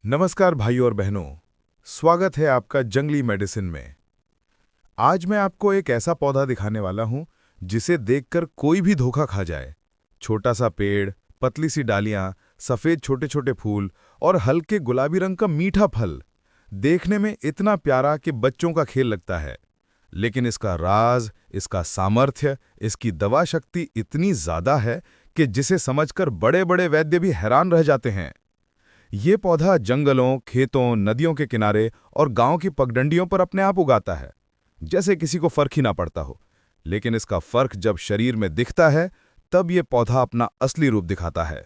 नमस्कार भाइयों और बहनों, स्वागत है आपका जंगली मेडिसिन में। आज मैं आपको एक ऐसा पौधा दिखाने वाला हूं जिसे देखकर कोई भी धोखा खा जाए। छोटा सा पेड़, पतली सी डालियां, सफेद छोटे छोटे फूल और हल्के गुलाबी रंग का मीठा फल, देखने में इतना प्यारा कि बच्चों का खेल लगता है। लेकिन इसका राज, इसका सामर्थ्य, इसकी दवा शक्ति इतनी ज्यादा है कि जिसे समझकर बड़े बड़े वैद्य भी हैरान रह जाते हैं। ये पौधा जंगलों, खेतों, नदियों के किनारे और गांव की पगडंडियों पर अपने आप उगाता है, जैसे किसी को फर्क ही ना पड़ता हो। लेकिन इसका फर्क जब शरीर में दिखता है, तब ये पौधा अपना असली रूप दिखाता है।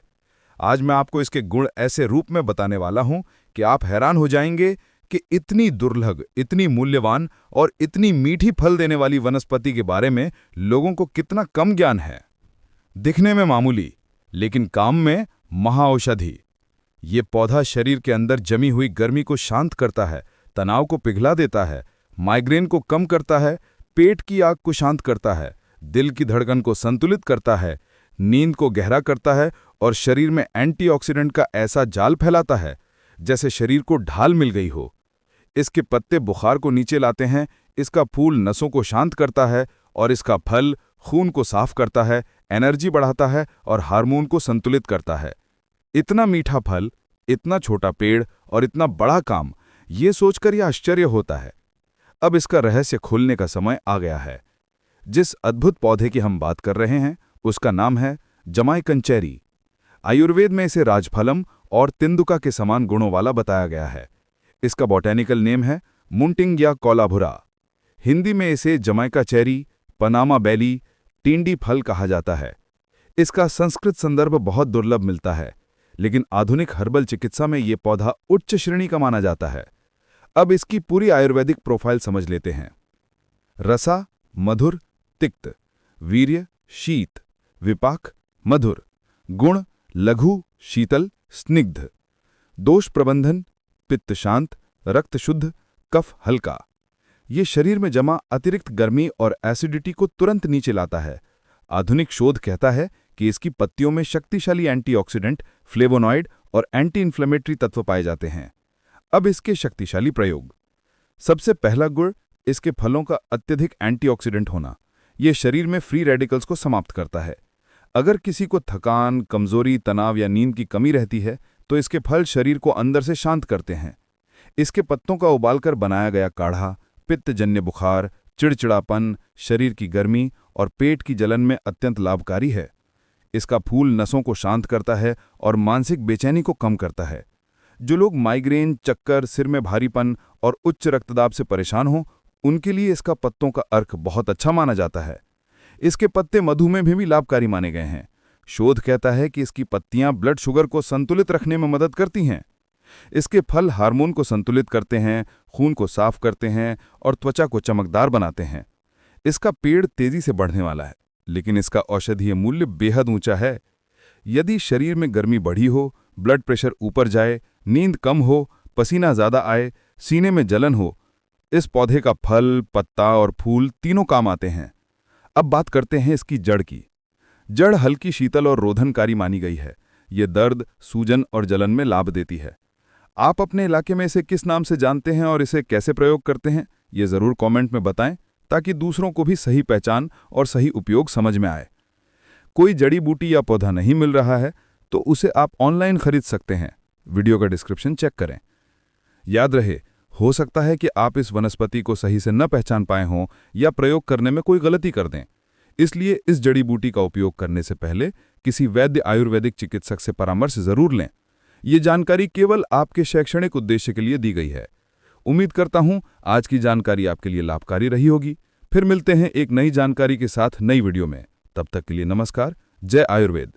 आज मैं आपको इसके गुण ऐसे रूप में बताने वाला हूं कि आप हैरान हो जाएंगे कि इतनी दुर्लभ, इतनी मूल्यवान और इतनी मीठी फल देने वाली वनस्पति के बारे में लोगों को कितना कम ज्ञान है। दिखने में मामूली, लेकिन काम में महाऔषधि। ये पौधा शरीर के अंदर जमी हुई गर्मी को शांत करता है, तनाव को पिघला देता है, माइग्रेन को कम करता है, पेट की आग को शांत करता है, दिल की धड़कन को संतुलित करता है, नींद को गहरा करता है और शरीर में एंटीऑक्सीडेंट का ऐसा जाल फैलाता है जैसे शरीर को ढाल मिल गई हो। इसके पत्ते बुखार को नीचे लाते हैं, इसका फूल नसों को शांत करता है और इसका फल खून को साफ करता है, एनर्जी बढ़ाता है और हार्मोन को संतुलित करता है। इतना मीठा फल, इतना छोटा पेड़ और इतना बड़ा काम, ये सोचकर यह आश्चर्य होता है। अब इसका रहस्य खुलने का समय आ गया है। जिस अद्भुत पौधे की हम बात कर रहे हैं, उसका नाम है जमाइकन चेरी। आयुर्वेद में इसे राजफलम और तेंदुका के समान गुणों वाला बताया गया है। इसका बॉटेनिकल नेम है मुंटिंग्या कोलाभुरा। हिंदी में इसे जमाइका चेरी, पनामा बेली, टिंडी फल कहा जाता है। इसका संस्कृत संदर्भ बहुत दुर्लभ मिलता है, लेकिन आधुनिक हर्बल चिकित्सा में यह पौधा उच्च श्रेणी का माना जाता है। अब इसकी पूरी आयुर्वेदिक प्रोफाइल समझ लेते हैं। रसा मधुर, तिक्त, वीर्य शीत, विपाक मधुर, गुण लघु, शीतल, स्निग्ध, दोष प्रबंधन पित्त शांत, रक्त शुद्ध, कफ हल्का। ये शरीर में जमा अतिरिक्त गर्मी और एसिडिटी को तुरंत नीचे लाता है। आधुनिक शोध कहता है कि इसकी पत्तियों में शक्तिशाली एंटीऑक्सीडेंट, फ्लेवोनॉइड और एंटी इन्फ्लेमेटरी तत्व पाए जाते हैं। अब इसके शक्तिशाली प्रयोग। सबसे पहला गुण इसके फलों का अत्यधिक एंटीऑक्सीडेंट होना। यह शरीर में फ्री रेडिकल्स को समाप्त करता है। अगर किसी को थकान, कमजोरी, तनाव या नींद की कमी रहती है, तो इसके फल शरीर को अंदर से शांत करते हैं। इसके पत्तों का उबालकर बनाया गया काढ़ा पित्तजन्य बुखार, चिड़चिड़ापन, शरीर की गर्मी और पेट की जलन में अत्यंत लाभकारी है। इसका फूल नसों को शांत करता है और मानसिक बेचैनी को कम करता है। जो लोग माइग्रेन, चक्कर, सिर में भारीपन और उच्च रक्तदाब से परेशान हों, उनके लिए इसका पत्तों का अर्क बहुत अच्छा माना जाता है। इसके पत्ते मधुमेह में भी लाभकारी माने गए हैं। शोध कहता है कि इसकी पत्तियां ब्लड शुगर को संतुलित रखने में मदद करती हैं। इसके फल हार्मोन को संतुलित करते हैं, खून को साफ करते हैं और त्वचा को चमकदार बनाते हैं। इसका पेड़ तेजी से बढ़ने वाला है, लेकिन इसका औषधीय मूल्य बेहद ऊंचा है। यदि शरीर में गर्मी बढ़ी हो, ब्लड प्रेशर ऊपर जाए, नींद कम हो, पसीना ज्यादा आए, सीने में जलन हो, इस पौधे का फल, पत्ता और फूल तीनों काम आते हैं। अब बात करते हैं इसकी जड़ की। जड़ हल्की, शीतल और रोधनकारी मानी गई है। ये दर्द, सूजन और जलन में लाभ देती है। आप अपने इलाके में इसे किस नाम से जानते हैं और इसे कैसे प्रयोग करते हैं, ये जरूर कमेंट में बताएं, ताकि दूसरों को भी सही पहचान और सही उपयोग समझ में आए। कोई जड़ी बूटी या पौधा नहीं मिल रहा है तो उसे आप ऑनलाइन खरीद सकते हैं। वीडियो का डिस्क्रिप्शन चेक करें। याद रहे, हो सकता है कि आप इस वनस्पति को सही से न पहचान पाए हों या प्रयोग करने में कोई गलती कर दें। इसलिए इस जड़ी बूटी का उपयोग करने से पहले किसी वैद्य आयुर्वेदिक चिकित्सक से परामर्श जरूर लें। ये जानकारी केवल आपके शैक्षणिक उद्देश्य के लिए दी गई है। उम्मीद करता हूं आज की जानकारी आपके लिए लाभकारी रही होगी। फिर मिलते हैं एक नई जानकारी के साथ नई वीडियो में। तब तक के लिए नमस्कार। जय आयुर्वेद।